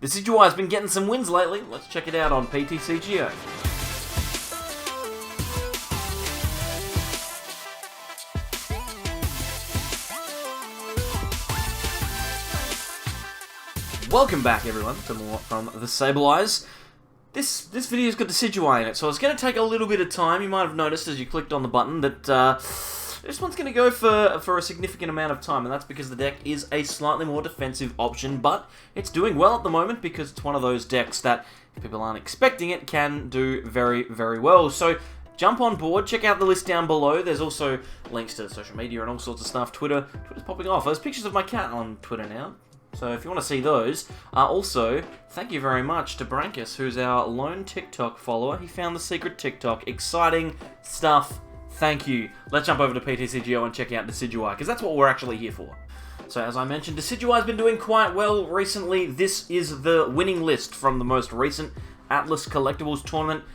Decidueye has been getting some wins lately. Let's check it out on PTCGO. Welcome back, everyone, to more from the Sableyes. This video's got Decidueye in it, so it's going to take a little bit of time. You might have noticed as you clicked on the button that this one's going to go for a significant amount of time, and that's because the deck is a slightly more defensive option, but it's doing well at the moment because it's one of those decks that, if people aren't expecting it, can do very, very well. So jump on board, check out the list down below. There's also links to social media and all sorts of stuff. Twitter's popping off. There's pictures of my cat on Twitter now. So if you want to see those, also, thank you very much to Brankus, who's our lone TikTok follower. He found the secret TikTok. Exciting stuff. Thank you. Let's jump over to PTCGO and check out Decidueye, because that's what we're actually here for. So as I mentioned, Decidueye's been doing quite well recently. This is the winning list from the most recent Atlas Collectibles tournament.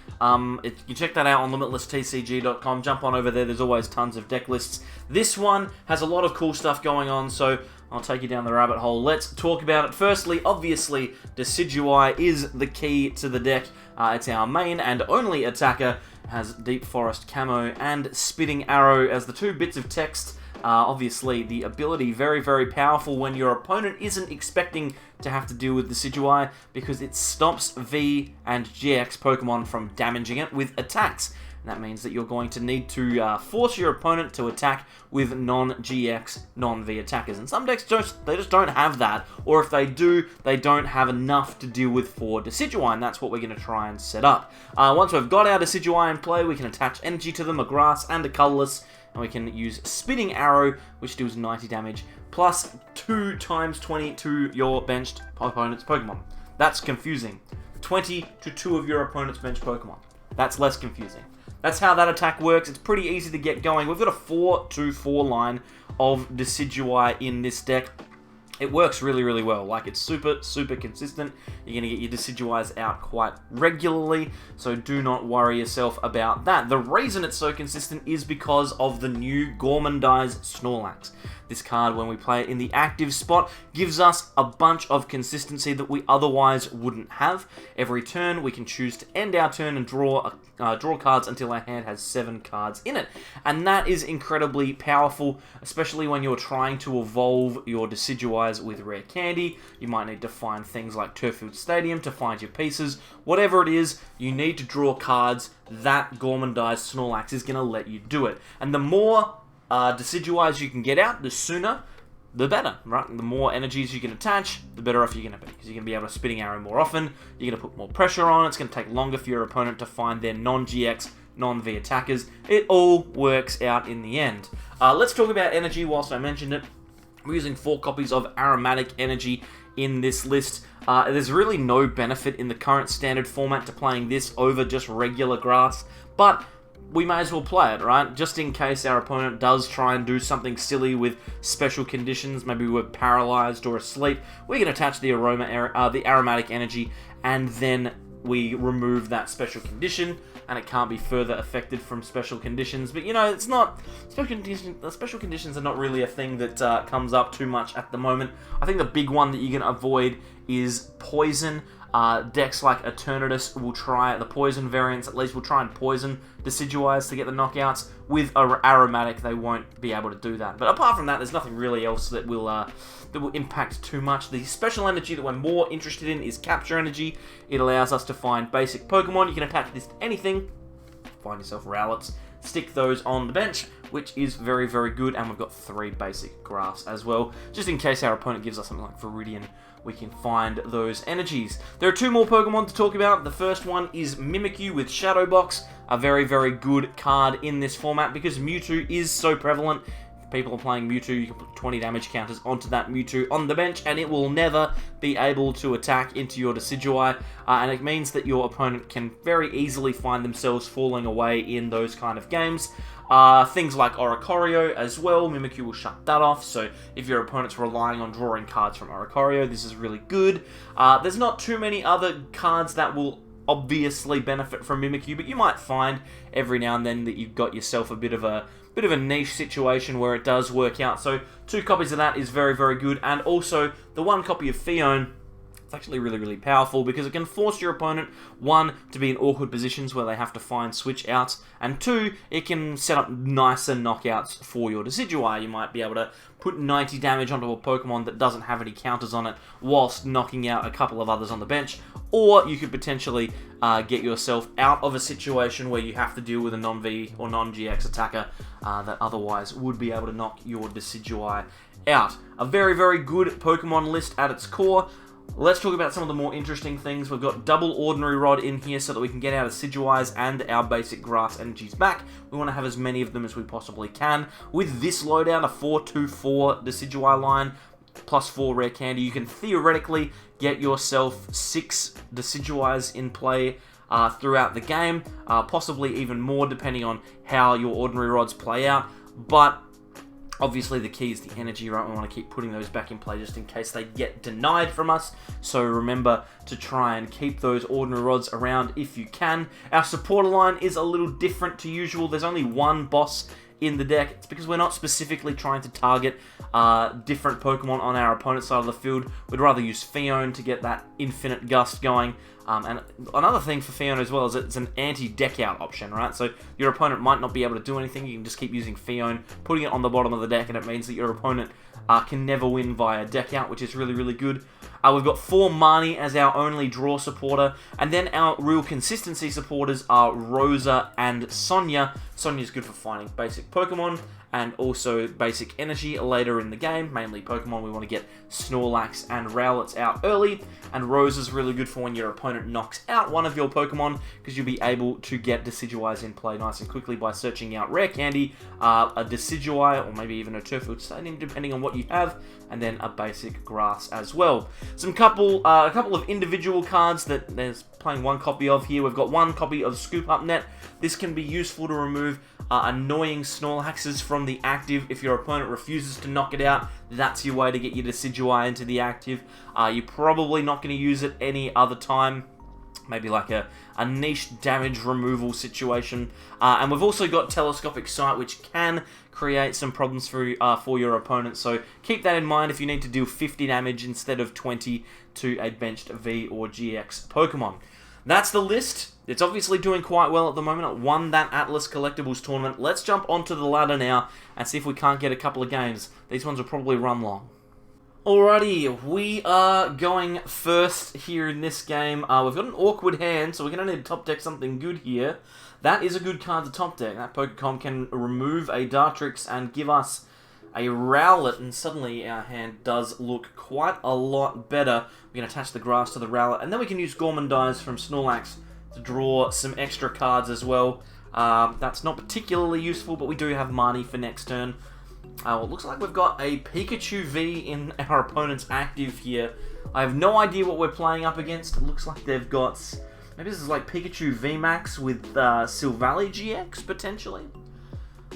You check that out on limitlesstcg.com. Jump on over there. There's always tons of deck lists. This one has a lot of cool stuff going on, so I'll take you down the rabbit hole. Let's talk about it. Firstly, obviously, Decidueye is the key to the deck. It's our main and only attacker. Has Deep Forest Camo and Spitting Arrow as the two bits of text. Obviously, the ability very, very powerful when your opponent isn't expecting to have to deal with Decidueye, because it stops V and GX Pokemon from damaging it with attacks. And that means that you're going to need to force your opponent to attack with non-GX, non-V attackers. And some decks just don't have that, or if they do, they don't have enough to deal with for Decidueye, and that's what we're going to try and set up. Once we've got our Decidueye in play, we can attach energy to them, a grass and a colorless, and we can use Spitting Arrow, which deals 90 damage, plus 2 times 20 to your benched opponent's Pokemon. That's confusing. 20 to 2 of your opponent's benched Pokemon. That's less confusing. That's how that attack works. It's pretty easy to get going. We've got a 4-2-4 line of Decidueye in this deck. It works really, really well. Like, it's super, super consistent. You're going to get your Decidueyes out quite regularly, so do not worry yourself about that. The reason it's so consistent is because of the new Gourmandized Snorlax. This card, when we play it in the active spot, gives us a bunch of consistency that we otherwise wouldn't have. Every turn, we can choose to end our turn and draw cards until our hand has 7 cards in it. And that is incredibly powerful, especially when you're trying to evolve your Decidueyes with Rare Candy. You might need to find things like Turffield Stadium to find your pieces. Whatever it is, you need to draw cards. That Gourmandized Snorlax is going to let you do it. And the more Decidueyes you can get out, the sooner, the better, right? The more energies you can attach, the better off you're going to be, because you're going to be able to Spitting Arrow more often, you're going to put more pressure on, it's going to take longer for your opponent to find their non-GX, non-V attackers. It all works out in the end. Let's talk about energy whilst I mentioned it. We're using 4 copies of Aromatic Energy in this list. There's really no benefit in the current standard format to playing this over just regular grass, but we may as well play it, right? Just in case our opponent does try and do something silly with special conditions, maybe we're paralyzed or asleep, we can attach the Aromatic Energy, and then we remove that special condition, and it can't be further affected from special conditions. But, you know, it's not... Special conditions are not really a thing that comes up too much at the moment. I think the big one that you're going to avoid is poison. Decks like Eternatus will try, the poison variants at least, will try and poison Decidueyes to get the knockouts. With Aromatic, they won't be able to do that. But apart from that, there's nothing really else that will impact too much. The special energy that we're more interested in is Capture Energy. It allows us to find basic Pokemon. You can attach this to anything. Find yourself Rowlets. Stick those on the bench, which is very, very good. And we've got 3 basic grass as well, just in case our opponent gives us something like Viridian. We can find those energies. There are 2 more Pokemon to talk about. The first one is Mimikyu with Shadow Box, a very, very good card in this format because Mewtwo is so prevalent. If people are playing Mewtwo, you can put 20 damage counters onto that Mewtwo on the bench, and it will never be able to attack into your Decidueye, and it means that your opponent can very easily find themselves falling away in those kind of games. Things like Oricorio as well, Mimikyu will shut that off, so if your opponent's relying on drawing cards from Oricorio, this is really good. There's not too many other cards that will obviously benefit from Mimikyu, but you might find every now and then that you've got yourself a bit of a niche situation where it does work out. So 2 copies of that is very, very good, and also the 1 copy of Phione. actually really, really powerful because it can force your opponent, one, to be in awkward positions where they have to find switch outs, and two, it can set up nicer knockouts for your Decidueye. You might be able to put 90 damage onto a Pokemon that doesn't have any counters on it, whilst knocking out a couple of others on the bench, or you could potentially get yourself out of a situation where you have to deal with a non-V or non-GX attacker that otherwise would be able to knock your Decidueye out. A very, very good Pokemon list at its core. Let's talk about some of the more interesting things. We've got double Ordinary Rod in here so that we can get our Decidueyes and our basic grass energies back. We want to have as many of them as we possibly can. With this loadout, a 4-2-4 Decidueye line, plus 4 rare candy, you can theoretically get yourself 6 Decidueyes in play throughout the game, possibly even more depending on how your Ordinary Rods play out, but obviously the key is the energy, right? We want to keep putting those back in play just in case they get denied from us, so remember to try and keep those Ordinary Rods around if you can. Our supporter line is a little different to usual. There's only one boss in the deck. It's because we're not specifically trying to target different Pokemon on our opponent's side of the field. We'd rather use Phione to get that infinite gust going. And another thing for Phione as well is it's an anti-deck out option, right? So your opponent might not be able to do anything. You can just keep using Phione, putting it on the bottom of the deck, and it means that your opponent can never win via deck out, which is really, really good. We've got 4 Marnie as our only draw supporter, and then our real consistency supporters are Rosa and Sonia. Sonia's good for finding basic Pokemon, and also basic energy later in the game, mainly Pokemon. We want to get Snorlax and Rowlets out early, and Rosa's really good for when your opponent knocks out one of your Pokemon, because you'll be able to get Decidueyes in play nice and quickly by searching out Rare Candy, a Decidueye, or maybe even a Turffield Stadium, depending on what you have, and then a basic grass as well. A couple of individual cards that there's playing one copy of here. We've got one copy of Scoop Up Net. This can be useful to remove annoying Snorlaxes from the active. If your opponent refuses to knock it out, that's your way to get your Decidueye into the active. You're probably not going to use it any other time. Maybe like a niche damage removal situation. And we've also got Telescopic Sight, which can create some problems for your opponent. So keep that in mind if you need to deal 50 damage instead of 20 to a benched V or GX Pokemon. That's the list. It's obviously doing quite well at the moment. It won that Atlas Collectibles tournament. Let's jump onto the ladder now and see if we can't get a couple of games. These ones will probably run long. Alrighty, we are going first here in this game. We've got an awkward hand, so we're going to need to top deck something good here. That is a good card to top deck. That Pokemon can remove a Dartrix and give us a Rowlet, and suddenly our hand does look quite a lot better. We can attach the grass to the Rowlet, and then we can use Gourmandize from Snorlax to draw some extra cards as well. That's not particularly useful, but we do have Marnie for next turn. Well, it looks like we've got a Pikachu V in our opponent's active here. I have no idea what we're playing up against. It looks like they've got... maybe this is like Pikachu VMAX with Silvally GX, potentially.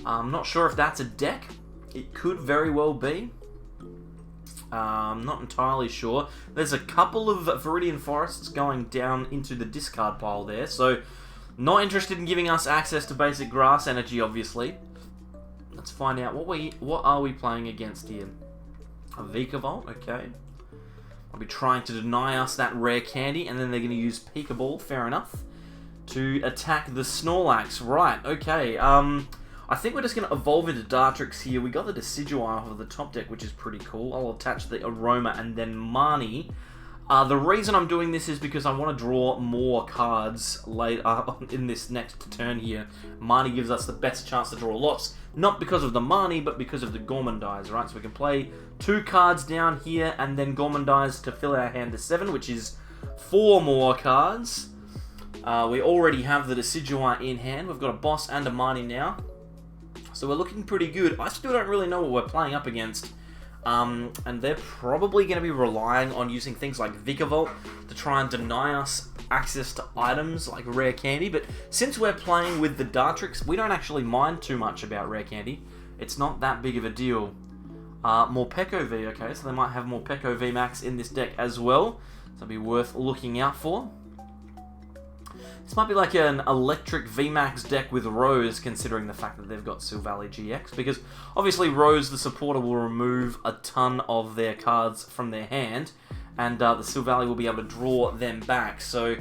I'm not sure if that's a deck. It could very well be. I'm not entirely sure. There's a couple of Viridian Forests going down into the discard pile there, so not interested in giving us access to basic grass energy, obviously. Let's find out what are we playing against here. A Vikavolt, okay. I'll be trying to deny us that rare candy, and then they're going to use Pokeball, fair enough, to attack the Snorlax. Right, okay. I think we're just going to evolve into Dartrix here. We got the Decidueye off of the top deck, which is pretty cool. I'll attach the Aroma and then Marnie. The reason I'm doing this is because I want to draw more cards later in this next turn here. Marnie gives us the best chance to draw lots, not because of the Marnie, but because of the Gourmandize, right? So we can play 2 cards down here and then Gourmandize to fill our hand to 7, which is 4 more cards. We already have the Decidueye in hand. We've got a boss and a Marnie now. So we're looking pretty good. I still don't really know what we're playing up against. And they're probably going to be relying on using things like Vikavolt to try and deny us access to items like Rare Candy. But since we're playing with the Dartrix, we don't actually mind too much about Rare Candy. It's not that big of a deal. Morpeko V, okay, so they might have Morpeko VMAX in this deck as well. So it'll be worth looking out for. This might be like an electric VMAX deck with Rose, considering the fact that they've got Silvally GX, because obviously Rose, the supporter, will remove a ton of their cards from their hand, and the Silvally will be able to draw them back. So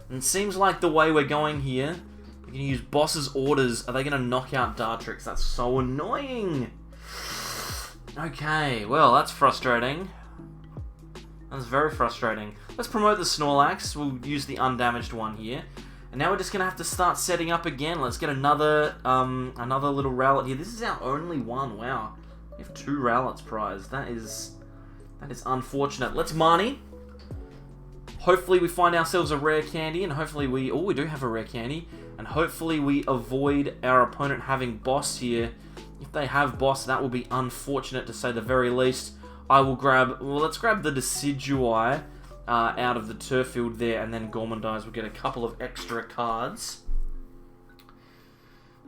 it seems like the way we're going here, we're going to use Boss's Orders. Are they going to knock out Dartrix? That's so annoying. Okay, well, that's frustrating. That's very frustrating. Let's promote the Snorlax. We'll use the undamaged one here. And now we're just going to have to start setting up again. Let's get another little Rowlet here. This is our only one. Wow. We have 2 Rowlets prized. That is unfortunate. Let's Marnie. Hopefully we find ourselves a rare candy, and hopefully we do have a rare candy. And hopefully we avoid our opponent having boss here. If they have boss, that will be unfortunate to say the very least. Let's grab the Decidueye out of the Turffield there, and then Gormandize will get a couple of extra cards.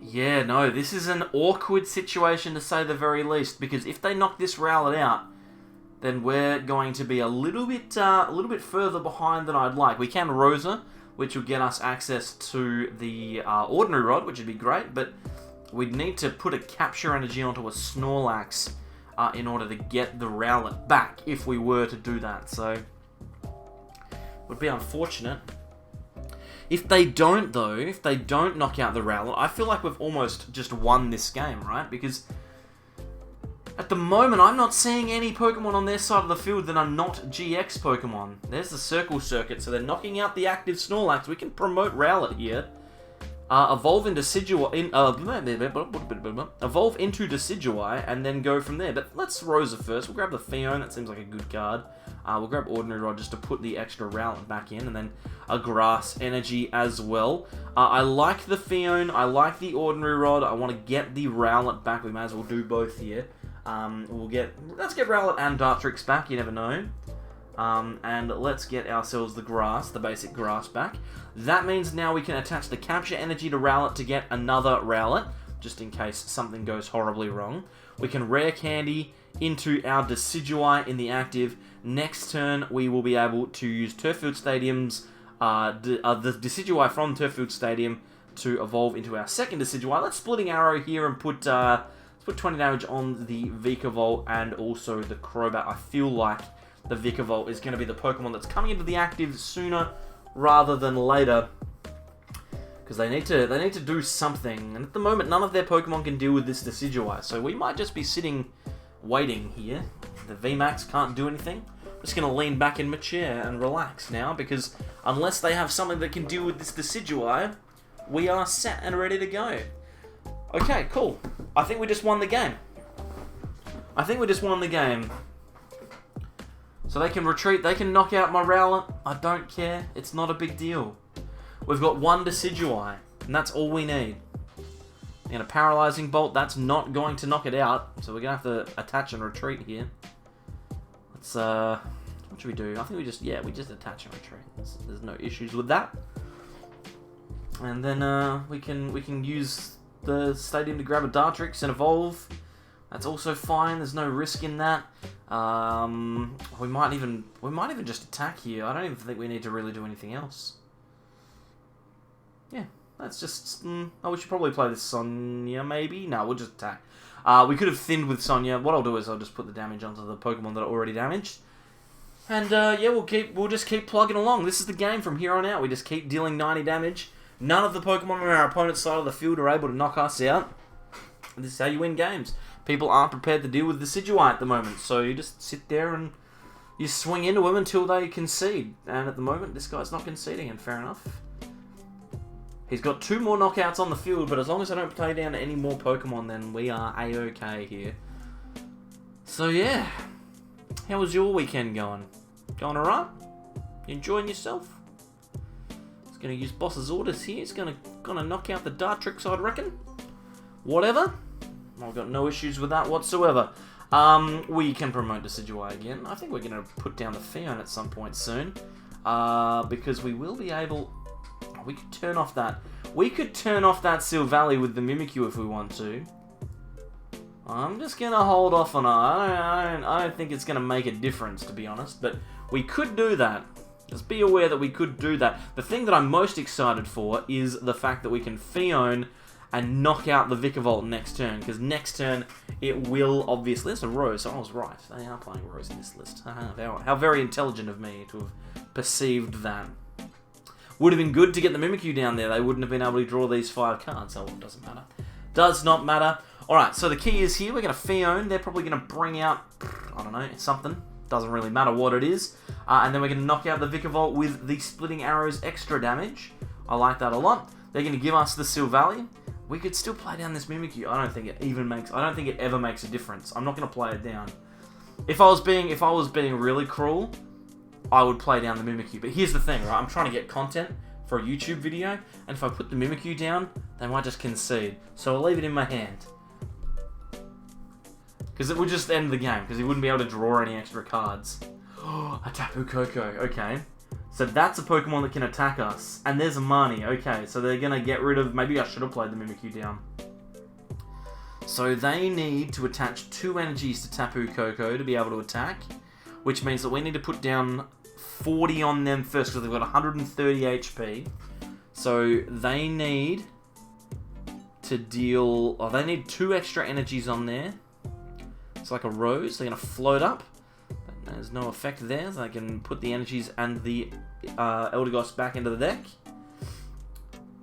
Yeah, no, this is an awkward situation to say the very least, because if they knock this Rowlet out, then we're going to be a little bit further behind than I'd like. We can Rosa, which will get us access to the Ordinary Rod, which would be great, but we'd need to put a Capture Energy onto a Snorlax in order to get the Rowlet back, if we were to do that, so would be unfortunate. If they don't, though, if they don't knock out the Rowlet, I feel like we've almost just won this game, right? Because at the moment, I'm not seeing any Pokemon on their side of the field that are not GX Pokemon. There's the Circle Circuit, so they're knocking out the active Snorlax. We can promote Rowlet here. Evolve into Decidueye, and then go from there. But let's Rosa first. We'll grab the Phione. That seems like a good card. We'll grab Ordinary Rod just to put the extra Rowlet back in, and then a Grass Energy as well. I like the Phione. I like the Ordinary Rod. I want to get the Rowlet back. We may as well do both here. Let's get Rowlet and Dartrix back. You never know. And let's get ourselves the basic grass back. That means now we can attach the Capture Energy to Rowlet to get another Rowlet, just in case something goes horribly wrong. We can Rare Candy into our Decidueye in the active. Next turn, we will be able to use Turffield Stadium's, the Decidueye from Turffield Stadium to evolve into our second Decidueye. Let's Splitting Arrow here and put 20 damage on the Vikavolt and also the Crobat. I feel like the Vikavolt is going to be the Pokemon that's coming into the active sooner rather than later, because they need to do something. And at the moment, none of their Pokemon can deal with this Decidueye, so we might just be sitting waiting here. The VMAX can't do anything. I'm just going to lean back in my chair and relax now, because unless they have something that can deal with this Decidueye, we are set and ready to go. Okay, cool. I think we just won the game. So they can retreat, they can knock out my Rowlet. I don't care, it's not a big deal. We've got one Decidueye, and that's all we need. And a Paralyzing Bolt, that's not going to knock it out, so we're going to have to attach and retreat here. Let's, what should we do? I think we just attach and retreat. There's no issues with that. And then we can use the stadium to grab a Dartrix and evolve. That's also fine. There's no risk in that. We might even just attack here. I don't even think we need to really do anything else. Yeah, that's just. We should probably play this Sonia. Maybe no, we'll just attack. We could have thinned with Sonia. What I'll do is I'll just put the damage onto the Pokemon that are already damaged. And yeah, we'll just keep plugging along. This is the game from here on out. We just keep dealing 90 damage. None of the Pokemon on our opponent's side of the field are able to knock us out. This is how you win games. People aren't prepared to deal with the Decidueye at the moment, so you just sit there and you swing into them until they concede. And at the moment, this guy's not conceding, and fair enough. He's got 2 more knockouts on the field, but as long as I don't play down any more Pokemon, then we are A-okay here. So yeah, how was your weekend going? Going alright? You enjoying yourself? He's going to use Boss's Orders here. He's going to knock out the Dartrix, I'd reckon. Whatever. I've got no issues with that whatsoever. We can promote Decidueye again. I think we're going to put down the Phione at some point soon. Because we will be able... we could turn off that. We could turn off that Silvally with the Mimikyu if we want to. I'm just going to hold off on it. I don't think it's going to make a difference, to be honest. But we could do that. Just be aware that we could do that. The thing that I'm most excited for is the fact that we can Phione and knock out the Vikavolt next turn, because next turn it will obviously... There's a Rose, so I was right. They are playing Rose in this list. How very intelligent of me to have perceived that. Would have been good to get the Mimikyu down there. They wouldn't have been able to draw these 5 cards. Oh, it doesn't matter. Does not matter. Alright, so the key is here. We're going to Phione. They're probably going to bring out, I don't know, something. Doesn't really matter what it is. And then we're going to knock out the Vikavolt with the Splitting Arrow's extra damage. I like that a lot. They're going to give us the Silvally. We could still play down this Mimikyu. I don't think it ever makes a difference. I'm not going to play it down. If I was being really cruel, I would play down the Mimikyu. But here's the thing, right? I'm trying to get content for a YouTube video, and if I put the Mimikyu down, they might just concede. So I'll leave it in my hand. Because it would just end the game, because he wouldn't be able to draw any extra cards. A Tapu Koko, okay. So that's a Pokemon that can attack us. And there's a Marnie, okay. So they're going to get rid of... Maybe I should have played the Mimikyu down. So they need to attach 2 energies to Tapu Koko to be able to attack. Which means that we need to put down 40 on them first, because they've got 130 HP. So they need to deal... Oh, they need 2 extra energies on there. It's like a Rose. They're going to float up. But there's no effect there. So I can put the energies and the Eldegoss back into the deck.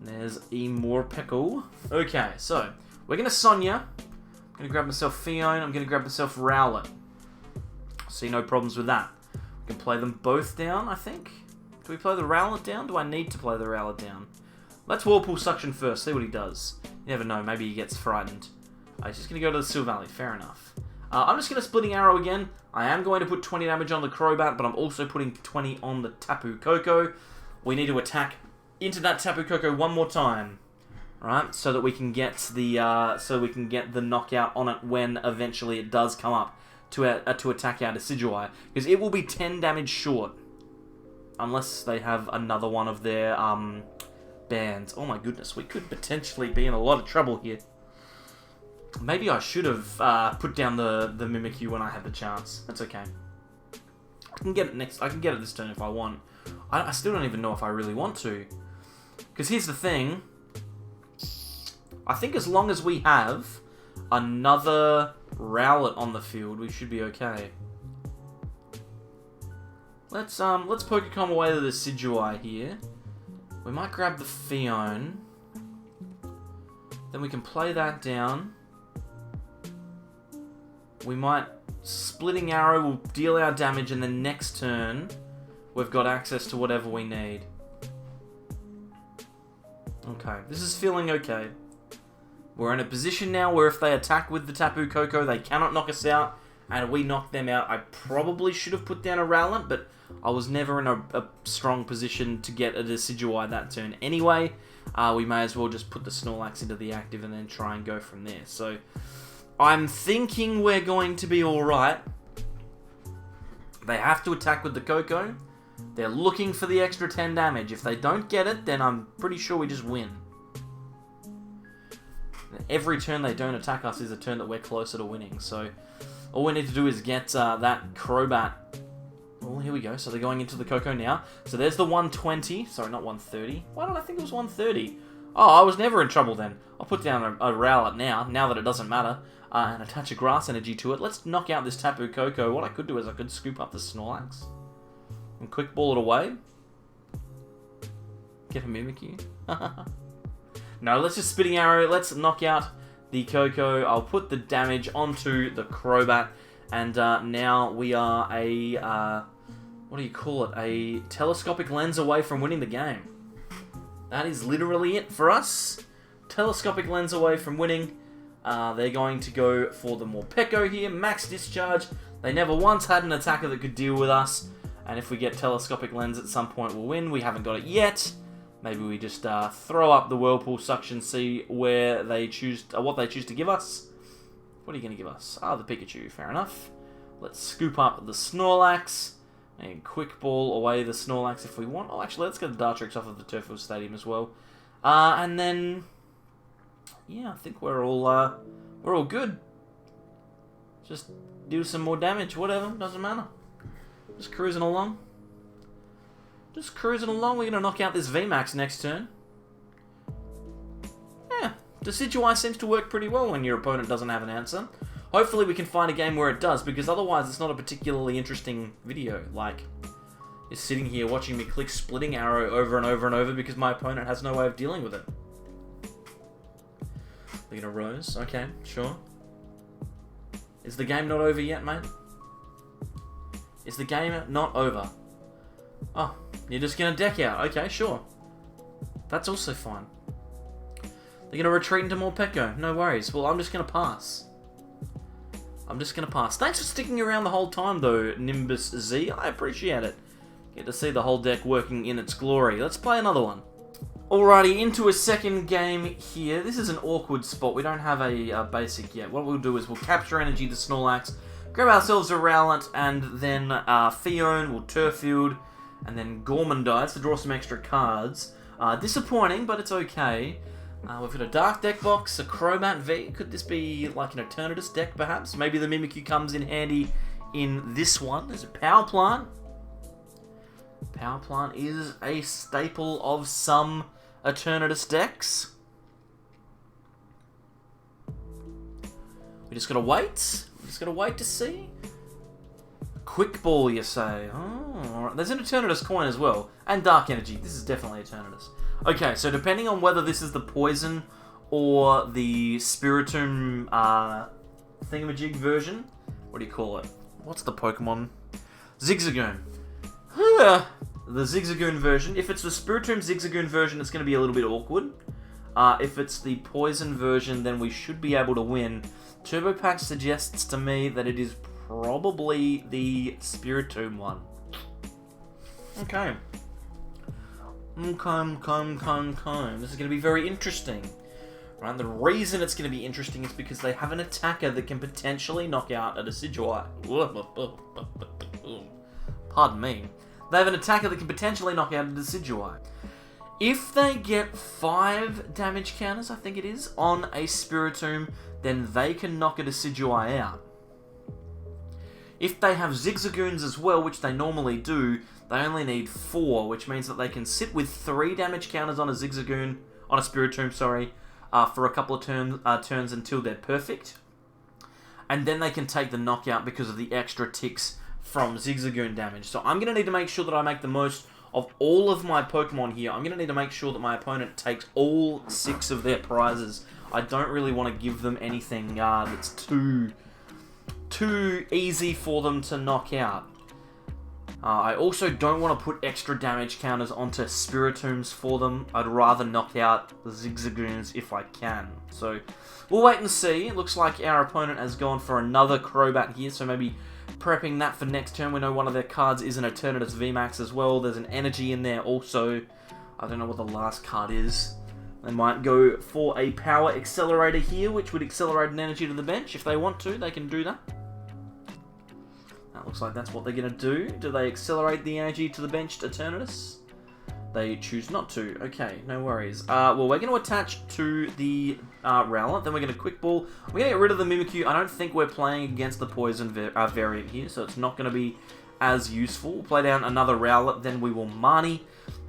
There's Morpeko. Okay, so we're going to Sonia. I'm going to grab myself Phione. I'm going to grab myself Rowlet. See no problems with that. We can play them both down, I think. Do we play the Rowlet down? Do I need to play the Rowlet down? Let's Whirlpool Suction first. See what he does. You never know. Maybe he gets frightened. He's just going to go to the Silvally. Fair enough. I'm just going to Splitting Arrow again. I am going to put 20 damage on the Crobat, but I'm also putting 20 on the Tapu Koko. We need to attack into that Tapu Koko one more time, right? So that we can get the knockout on it when eventually it does come up to attack our Decidueye, because it will be 10 damage short, unless they have another one of their bands. Oh my goodness, we could potentially be in a lot of trouble here. Maybe I should have put down the Mimikyu when I had the chance. That's okay. I can get it next. I can get it this turn if I want. I still don't even know if I really want to. Because here's the thing. I think as long as we have another Rowlet on the field, we should be okay. Let's Pokecom away the Decidueye here. We might grab the Phione. Then we can play that down. We might... Splitting Arrow will deal our damage, and then next turn, we've got access to whatever we need. Okay, this is feeling okay. We're in a position now where if they attack with the Tapu Koko, they cannot knock us out, and we knock them out. I probably should have put down a Rowlet, but I was never in a strong position to get a Decidueye that turn anyway. We may as well just put the Snorlax into the active and then try and go from there. So I'm thinking we're going to be alright. They have to attack with the Koko. They're looking for the extra 10 damage. If they don't get it, then I'm pretty sure we just win. Every turn they don't attack us is a turn that we're closer to winning. So all we need to do is get that Crobat. Oh, here we go. So they're going into the Koko now. So there's the 120. Sorry, not 130. Why did I think it was 130? Oh, I was never in trouble then. I'll put down a Rowlet now that it doesn't matter. And attach a Grass Energy to it. Let's knock out this Tapu Koko. What I could do is I could scoop up the Snorlax. And quick ball it away. Get a Mimikyu. No, let's just Splitting Arrow. Let's knock out the Koko. I'll put the damage onto the Crobat. And now we are a... what do you call it? A telescopic lens away from winning the game. That is literally it for us. Telescopic lens away from winning. They're going to go for the Morpeko here. Max discharge. They never once had an attacker that could deal with us. And if we get Telescopic Lens at some point, we'll win. We haven't got it yet. Maybe we just throw up the Whirlpool Suction, see where they choose, what they choose to give us. What are you going to give us? Ah, the Pikachu. Fair enough. Let's scoop up the Snorlax. And quick ball away the Snorlax if we want. Oh, actually, let's get the Dartrix off of the Turffield Stadium as well. And then... yeah, I think we're all good. Just do some more damage, whatever, doesn't matter. Just cruising along. Just cruising along. We're going to knock out this VMAX next turn. Yeah, Decidueye seems to work pretty well when your opponent doesn't have an answer. Hopefully we can find a game where it does, because otherwise it's not a particularly interesting video. Like, you're sitting here watching me click splitting arrow over and over and over because my opponent has no way of dealing with it. Look at a rose. Okay, sure. Is the game not over yet, mate? Is the game not over? Oh, you're just going to deck out. Okay, sure. That's also fine. They're going to retreat into more Petco. No worries. Well, I'm just going to pass. I'm just going to pass. Thanks for sticking around the whole time, though, Nimbus Z. I appreciate it. Get to see the whole deck working in its glory. Let's play another one. Alrighty, into a second game here. This is an awkward spot. We don't have a basic yet. What we'll do is we'll capture energy to Snorlax, grab ourselves a Rowlet, and then Phione, we'll Turffield, and then Gourmandize to draw some extra cards. Disappointing, but it's okay. We've got a Dark Deck Box, a Crobat V. Could this be like an Eternatus deck, perhaps? Maybe the Mimikyu comes in handy in this one. There's a Power Plant. Power Plant is a staple of some Eternatus decks. We just gotta wait. We just gotta wait to see. Quick Ball, you say? Oh, alright. There's an Eternatus coin as well. And Dark Energy. This is definitely Eternatus. Okay, so depending on whether this is the Poison or the Spiritomb thingamajig version, what do you call it? What's the Pokemon? Zigzagoon. The Zigzagoon version. If it's the Spiritomb Zigzagoon version, it's going to be a little bit awkward. If it's the Poison version, then we should be able to win. Turbo Pack suggests to me that it is probably the Spiritomb one. Okay. This is going to be very interesting. Right? The reason it's going to be interesting is because they have an attacker that can potentially knock out a Decidueye. Pardon me. They have an attacker that can potentially knock out a Decidueye. If they get 5 damage counters, I think it is, on a Spiritomb, then they can knock a Decidueye out. If they have Zigzagoons as well, which they normally do, they only need 4, which means that they can sit with 3 damage counters on a Zigzagoon, on a Spiritomb, sorry, for a couple of turns until they're perfect. And then they can take the knockout because of the extra ticks from Zigzagoon damage. So I'm going to need to make sure that I make the most of all of my Pokemon here. I'm going to need to make sure that my opponent takes all 6 of their prizes. I don't really want to give them anything that's too easy for them to knock out. I also don't want to put extra damage counters onto Spiritombs for them. I'd rather knock out the Zigzagoons if I can. So we'll wait and see. It looks like our opponent has gone for another Crobat here, so maybe prepping that for next turn. We know one of their cards is an Eternatus VMAX as well. There's an energy in there also. I don't know what the last card is. They might go for a Power Accelerator here, which would accelerate an energy to the bench. If they want to, they can do that. That looks like that's what they're going to do. Do they accelerate the energy to the bench to Eternatus? They choose not to. Okay, no worries. Well, we're going to attach to the Rowlet. Then we're going to Quick Ball. We're going to get rid of the Mimikyu. I don't think we're playing against the Poison variant here, so it's not going to be as useful. We'll play down another Rowlet. Then we will Marnie.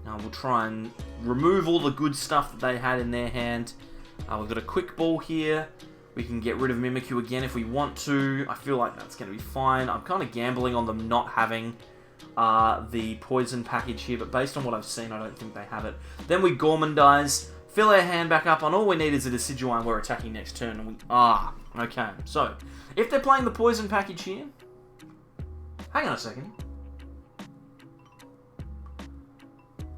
We'll try and remove all the good stuff that they had in their hand. We've got a Quick Ball here. We can get rid of Mimikyu again if we want to. I feel like that's going to be fine. I'm kind of gambling on them not having the Poison package here, but based on what I've seen, I don't think they have it. Then we Gourmandize, fill our hand back up, and all we need is a Decidueye and we're attacking next turn. And okay. So, if they're playing the Poison package here... Hang on a second.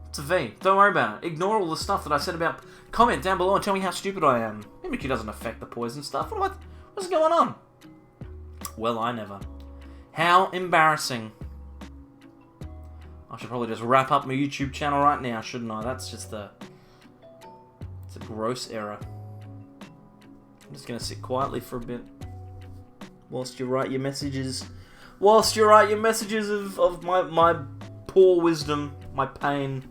It's a V. Don't worry about it. Ignore all the stuff that I said about... Comment down below and tell me how stupid I am. Mimikyu doesn't affect the Poison stuff. What's going on? Well, I never. How embarrassing. I should probably just wrap up my YouTube channel right now, shouldn't I? That's just a... It's a gross error. I'm just going to sit quietly for a bit. Whilst you write your messages... Whilst you write your messages of my poor wisdom, my pain...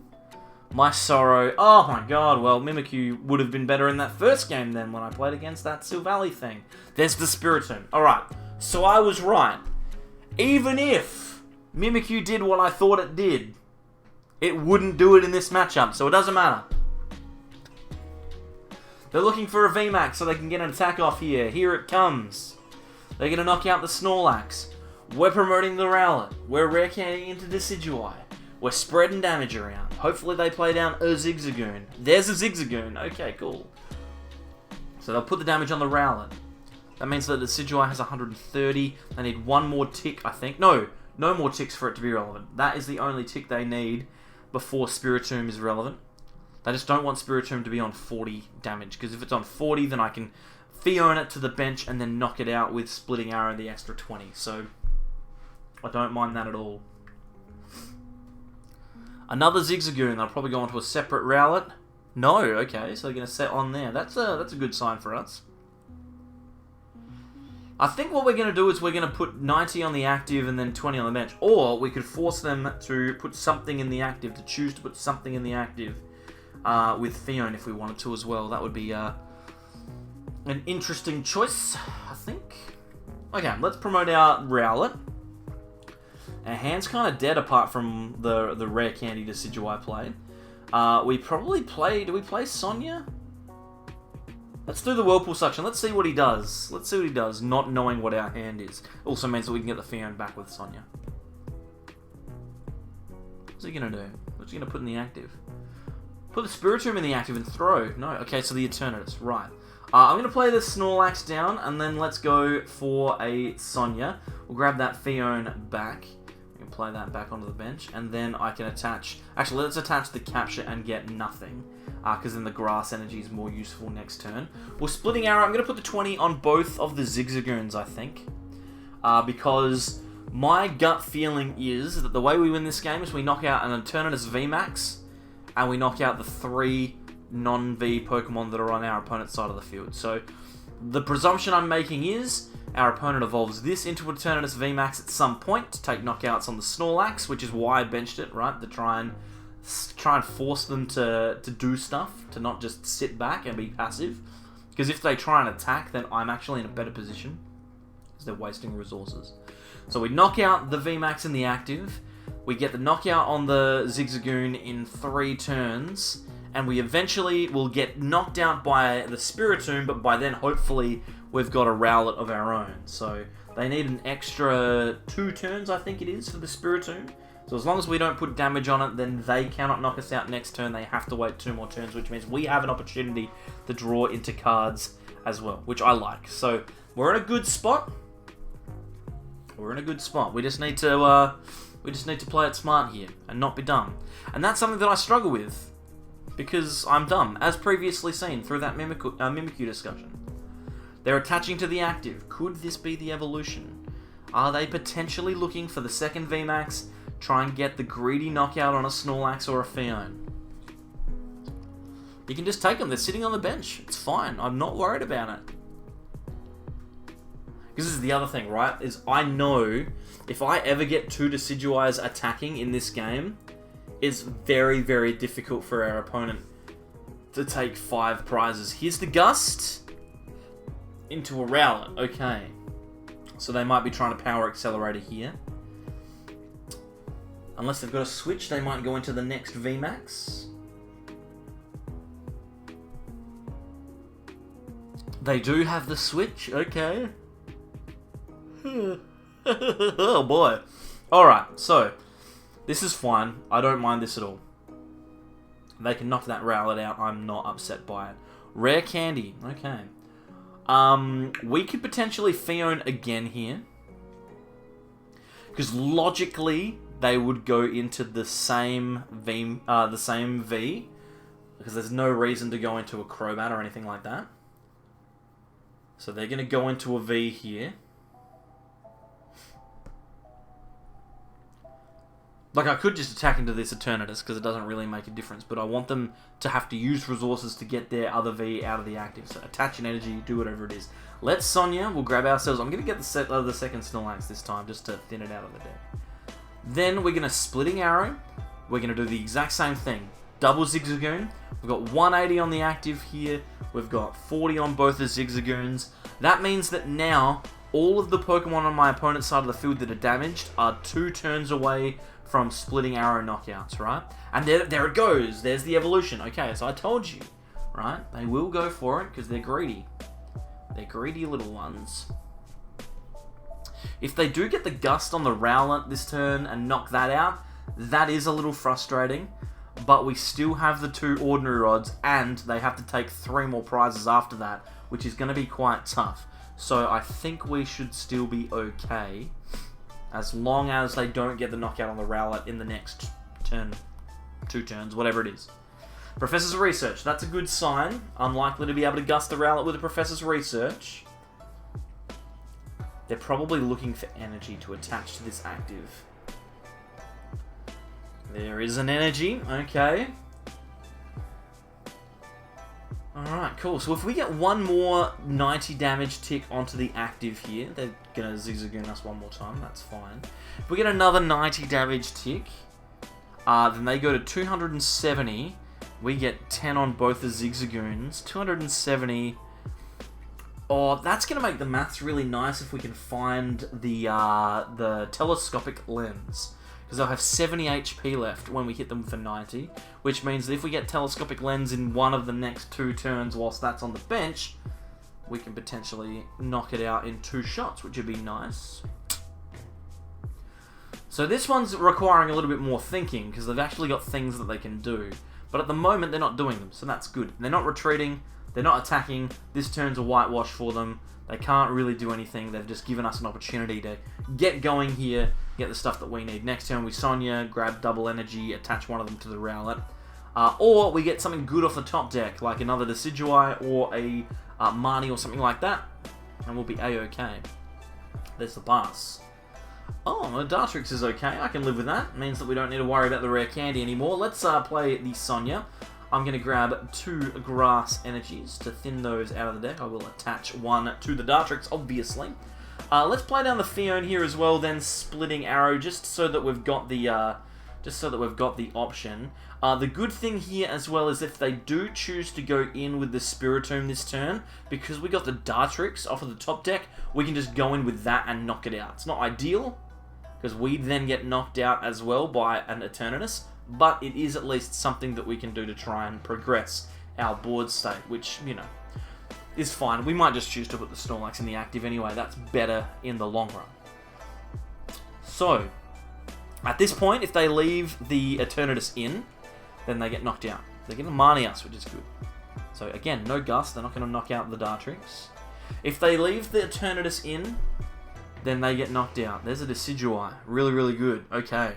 My sorrow. Oh my god, well, Mimikyu would have been better in that first game then when I played against that Silvally thing. There's the Spiritomb. Alright, so I was right. Even if Mimikyu did what I thought it did, it wouldn't do it in this matchup, so it doesn't matter. They're looking for a VMAX so they can get an attack off here. Here it comes. They're going to knock out the Snorlax. We're promoting the Rowlet. We're Rare Candy into Decidueye. We're spreading damage around. Hopefully they play down a Zigzagoon. There's a Zigzagoon. Okay, cool. So they'll put the damage on the Rowlet. That means that the Decidueye has 130. They need one more tick, I think. No more ticks for it to be relevant. That is the only tick they need before Spiritomb is relevant. They just don't want Spiritomb to be on 40 damage, because if it's on 40, then I can Phione it to the bench and then knock it out with Splitting Arrow the extra 20. So I don't mind that at all. Another Zigzagoon. I'll probably go onto a separate Rowlet. No, okay, so they're going to set on there. That's a good sign for us. I think what we're going to do is we're going to put 90 on the active and then 20 on the bench. Or we could force them to put something in the active, to choose to put something in the active with Phione if we wanted to as well. That would be an interesting choice, I think. Okay, let's promote our Rowlet. Our hand's kind of dead apart from the Rare Candy Decidueye play. We probably play... Do we play Sonia? Let's do the Whirlpool Suction. Let's see what he does. Let's see what he does, not knowing what our hand is. Also means that we can get the Phione back with Sonia. What's he going to do? What's he going to put in the active? Put the Spiritomb in the active and throw. No, okay, so the Eternatus. Right. I'm going to play the Snorlax down, and then let's go for a Sonia. We'll grab that Phione back. We can play that back onto the bench, and then I can attach... Actually, let's attach the Capture and get nothing, because then the Grass Energy is more useful next turn. We're Splitting Arrow. I'm going to put the 20 on both of the Zigzagoons, I think, because my gut feeling is that the way we win this game is we knock out an Eternatus VMAX, and we knock out the 3 non-V Pokemon that are on our opponent's side of the field. So the presumption I'm making is our opponent evolves this into Eternatus VMAX at some point to take knockouts on the Snorlax, which is why I benched it, right? To try and force them to do stuff, to not just sit back and be passive. Because if they try and attack, then I'm actually in a better position, because they're wasting resources. So we knock out the VMAX in the active, we get the knockout on the Zigzagoon in 3 turns, and we eventually will get knocked out by the Spiritomb, but by then, hopefully, we've got a Rowlet of our own. So they need an extra 2 turns, I think it is, for the Spiritomb. So as long as we don't put damage on it, then they cannot knock us out next turn. They have to wait 2 more turns, which means we have an opportunity to draw into cards as well, which I like. So we're in a good spot. We're in a good spot. We just need to play it smart here and not be dumb. And that's something that I struggle with, because I'm dumb, as previously seen through that Mimikyu discussion. They're attaching to the active. Could this be the evolution? Are they potentially looking for the second VMAX, try and get the greedy knockout on a Snorlax or a Phione? You can just take them. They're sitting on the bench. It's fine. I'm not worried about it. Because this is the other thing, right? Is I know if I ever get 2 Decidueyes attacking in this game, it's very, very difficult for our opponent to take 5 prizes. Here's the Gust into a Rowlet. Okay. So they might be trying to Power Accelerator here. Unless they've got a switch, they might go into the next VMAX. They do have the switch. Okay. Oh boy. Alright, so this is fine. I don't mind this at all. They can knock that Rowlet out. I'm not upset by it. Rare Candy. Okay. We could potentially Phione again here. Because logically, they would go into the same V. Because there's no reason to go into a Crobat or anything like that. So they're going to go into a V here. Like, I could just attack into this Eternatus, because it doesn't really make a difference, but I want them to have to use resources to get their other V out of the active. So attach an energy, do whatever it is. Let's Sonia, we'll grab ourselves... I'm going to get the second Snorlax this time, just to thin it out of the deck. Then we're going to Splitting Arrow. We're going to do the exact same thing. Double Zigzagoon. We've got 180 on the active here. We've got 40 on both the Zigzagoons. That means that now, all of the Pokemon on my opponent's side of the field that are damaged are 2 turns away from Splitting Arrow knockouts, right? And there it goes. There's the evolution. Okay, so I told you. right? They will go for it because they're greedy. They're greedy little ones. If they do get the Gust on the Rowlet this turn and knock that out, that is a little frustrating. But we still have the 2 Ordinary Rods, and they have to take 3 more prizes after that, which is going to be quite tough. So I think we should still be okay, as long as they don't get the knockout on the Rowlet in the next turn, 2 turns, whatever it is. Professor's Research, that's a good sign. Unlikely to be able to Gust the Rowlet with a Professor's Research. They're probably looking for energy to attach to this active. There is an energy, okay. Alright, cool. So if we get one more 90 damage tick onto the active here, they're going to Zigzagoon us one more time, that's fine. If we get another 90 damage tick, then they go to 270. We get 10 on both the Zigzagoons. 270. Oh, that's going to make the maths really nice if we can find the telescopic lens. Because they'll have 70 HP left when we hit them for 90, which means that if we get Telescopic Lens in one of the next 2 turns whilst that's on the bench, we can potentially knock it out in 2 shots, which would be nice. So this one's requiring a little bit more thinking, because they've actually got things that they can do. But at the moment, they're not doing them, so that's good. They're not retreating, they're not attacking, this turn's a whitewash for them. They can't really do anything, they've just given us an opportunity to get going here, get the stuff that we need. Next turn we Sonia, grab double energy, attach one of them to the Rowlet. Or we get something good off the top deck, like another Decidueye or a Marnie or something like that, and we'll be A-okay. There's the pass. Oh, Dartrix is okay, I can live with that. It means that we don't need to worry about the rare candy anymore. Let's play the Sonia. I'm going to grab 2 grass energies to thin those out of the deck. I will attach one to the Dartrix, obviously. Let's play down the Phione here as well, then splitting arrow, just so that we've got the option. The good thing here as well is if they do choose to go in with the Spiritomb this turn, because we got the Dartrix off of the top deck, we can just go in with that and knock it out. It's not ideal, because we then get knocked out as well by an Eternatus, but it is at least something that we can do to try and progress our board state, which, you know, is fine. We might just choose to put the Snorlax in the active anyway. That's better in the long run. So, at this point, if they leave the Eternatus in, then they get knocked out. They're going to Marnie us, which is good. So again, no Gust. They're not going to knock out the Dartrix. If they leave the Eternatus in, then they get knocked out. There's a Decidueye. Really, really good. Okay.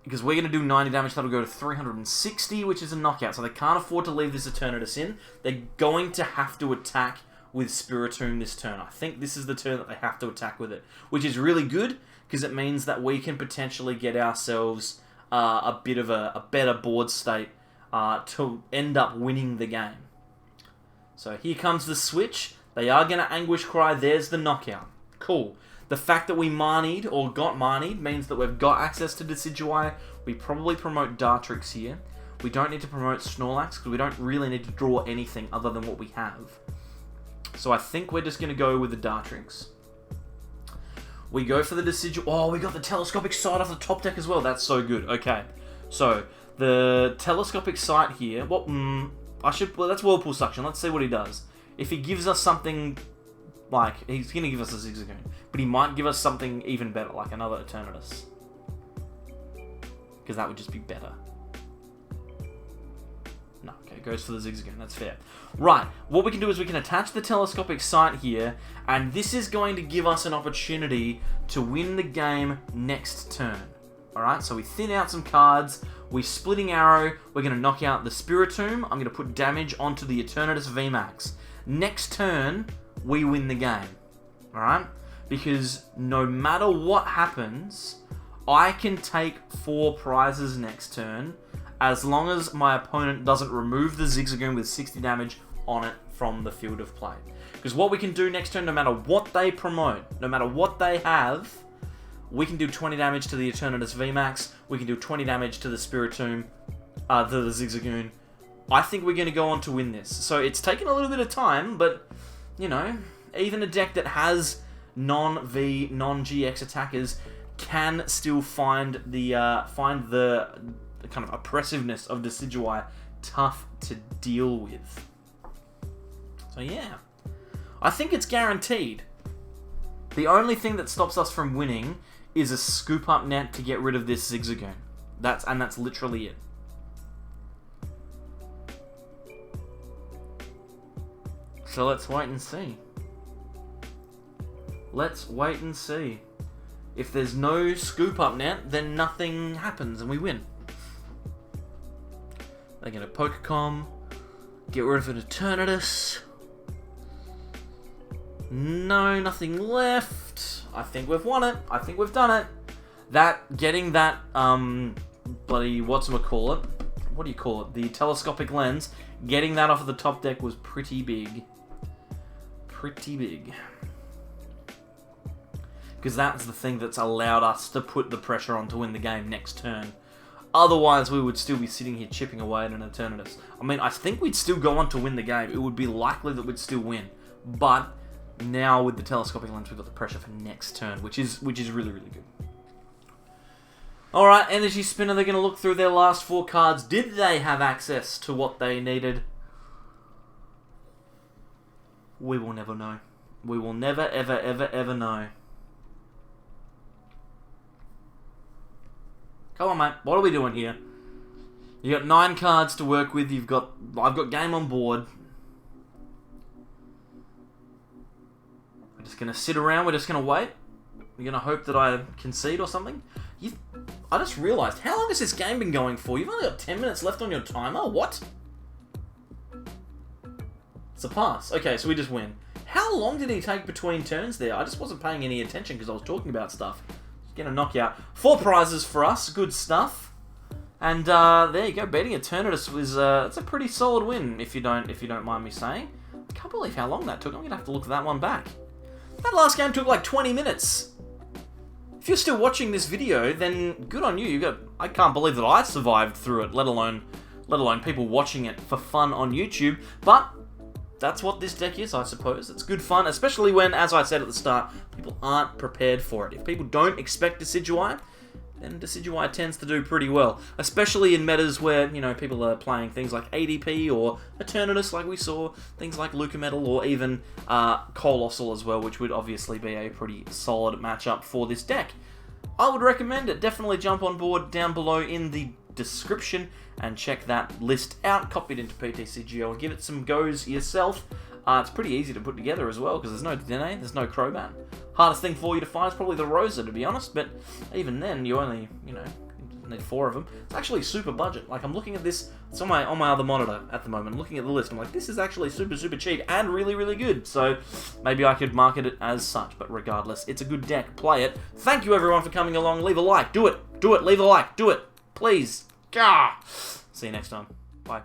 Because we're going to do 90 damage, that'll go to 360, which is a knockout. So they can't afford to leave this Eternatus in. They're going to have to attack with Spiritomb this turn. I think this is the turn that they have to attack with it, which is really good, because it means that we can potentially get ourselves a bit of a better board state to end up winning the game. So here comes the switch. They are going to Anguish Cry. There's the knockout. Cool. The fact that we Marnied, or got Marnied, means that we've got access to Decidueye. We probably promote Dartrix here. We don't need to promote Snorlax, because we don't really need to draw anything other than what we have. So I think we're just going to go with the Dartrix. We go for the Decidueye. Oh, we got the Telescopic Sight off the top deck as well. That's so good. Okay. So, the Telescopic Sight here. Well, that's Whirlpool Suction. Let's see what he does. If he gives us something... Like, he's going to give us a Zigzagoon. But he might give us something even better, like another Eternatus. Because that would just be better. No, okay, goes for the Zigzagoon. That's fair. Right, what we can do is we can attach the Telescopic Sight here, and this is going to give us an opportunity to win the game next turn. Alright, so we thin out some cards, we Splitting Arrow, we're going to knock out the Spiritomb, I'm going to put damage onto the Eternatus VMAX. Next turn, we win the game. Alright? Because no matter what happens, I can take 4 prizes next turn, as long as my opponent doesn't remove the Zigzagoon with 60 damage on it from the field of play. Because what we can do next turn, no matter what they promote, no matter what they have, we can do 20 damage to the Eternatus VMAX, we can do 20 damage to the Spiritomb, to the Zigzagoon. I think we're going to go on to win this. So it's taken a little bit of time, but, you know, even a deck that has non-V, non-GX attackers can still find the kind of oppressiveness of Decidueye tough to deal with. So yeah, I think it's guaranteed. The only thing that stops us from winning is a Scoop Up Net to get rid of this Zigzagoon. That's literally it. So let's wait and see. Let's wait and see. If there's no Scoop Up Net, then nothing happens and we win. They're going to Pokecom, get rid of an Eternatus. No, nothing left. I think we've won it. I think we've done it. Getting that, bloody, whatchamacallit? What do you call it? The telescopic lens. Getting that off of the top deck was pretty big. Pretty big. Because that's the thing that's allowed us to put the pressure on to win the game next turn. Otherwise, we would still be sitting here chipping away at an Eternatus. I mean, I think we'd still go on to win the game. It would be likely that we'd still win. But now with the telescopic lens, we've got the pressure for next turn, which is really, really good. Alright, Energy Spinner, they're going to look through their last 4 cards. Did they have access to what they needed? We will never know. We will never, ever, ever, ever know. Come on, mate. What are we doing here? You got 9 cards to work with. I've got game on board. We're just going to sit around. We're just going to wait. We're going to hope that I concede or something. I just realised, how long has this game been going for? You've only got 10 minutes left on your timer? What? It's a pass. Okay, so we just win. How long did he take between turns there? I just wasn't paying any attention because I was talking about stuff. Get a knockout. 4 prizes for us. Good stuff. And there you go. Beating Eternatus was it's a pretty solid win, if you don't mind me saying. I can't believe how long that took. I'm gonna have to look that one back. That last game took like 20 minutes. If you're still watching this video, then good on you. I can't believe that I survived through it, let alone people watching it for fun on YouTube. But that's what this deck is, I suppose. It's good fun, especially when, as I said at the start, people aren't prepared for it. If people don't expect Decidueye, then Decidueye tends to do pretty well. Especially in metas where, people are playing things like ADP or Eternatus, like we saw, things like Lucametal, or even Colossal as well, which would obviously be a pretty solid matchup for this deck. I would recommend it. Definitely jump on board down below in the description and check that list out, copy it into PTCGO and give it some goes yourself. It's pretty easy to put together as well because there's no DNA, there's no Crobat. Hardest thing for you to find is probably the Rosa, to be honest, but even then you only, need 4 of them. It's actually super budget. Like, I'm looking at this, it's on my other monitor at the moment, looking at the list, I'm like, this is actually super cheap and really, really good, so maybe I could market it as such, but regardless, it's a good deck, play it. Thank you everyone for coming along, leave a like, do it, leave a like, do it, please. Gah! See you next time. Bye.